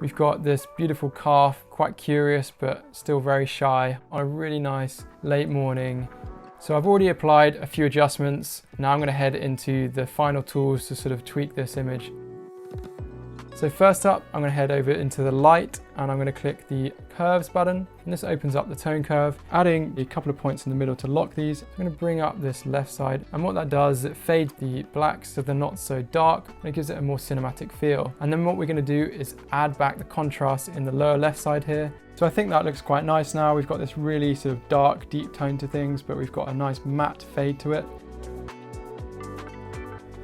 We've got this beautiful calf, quite curious but still very shy, on a really nice late morning. So I've already applied a few adjustments. Now I'm going to head into the final tools to sort of tweak this image. So first up, I'm going to head over into the light and I'm going to click the curves button, and this opens up the tone curve, adding a couple of points in the middle to lock these. I'm going to bring up this left side, and what that does is it fades the blacks so they're not so dark, and it gives it a more cinematic feel. And then what we're going to do is add back the contrast in the lower left side here. So I think that looks quite nice now. We've got this really sort of dark, deep tone to things, but we've got a nice matte fade to it.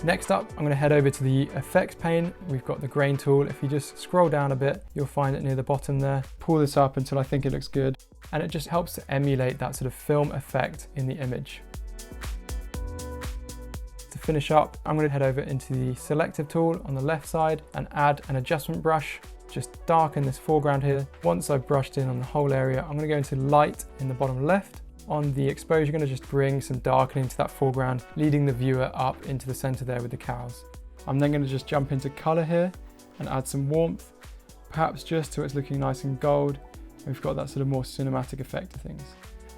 Next up, I'm going to head over to the effects pane. We've got the grain tool. If you just scroll down a bit, you'll find it near the bottom there. Pull this up until I think it looks good. And it just helps to emulate that sort of film effect in the image. To finish up, I'm going to head over into the selective tool on the left side and add an adjustment brush. Just darken this foreground here. Once I've brushed in on the whole area, I'm going to go into light in the bottom left. On the exposure, you're going to just bring some darkening to that foreground, leading the viewer up into the center there with the cows. I'm then going to just jump into color here and add some warmth, perhaps just so it's looking nice and gold. We've got that sort of more cinematic effect to things.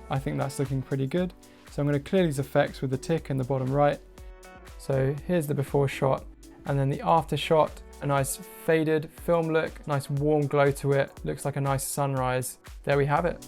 I think that's looking pretty good. So I'm going to clear these effects with the tick in the bottom right. So here's the before shot, and then the after shot, a nice faded film look, nice warm glow to it, looks like a nice sunrise. There we have it.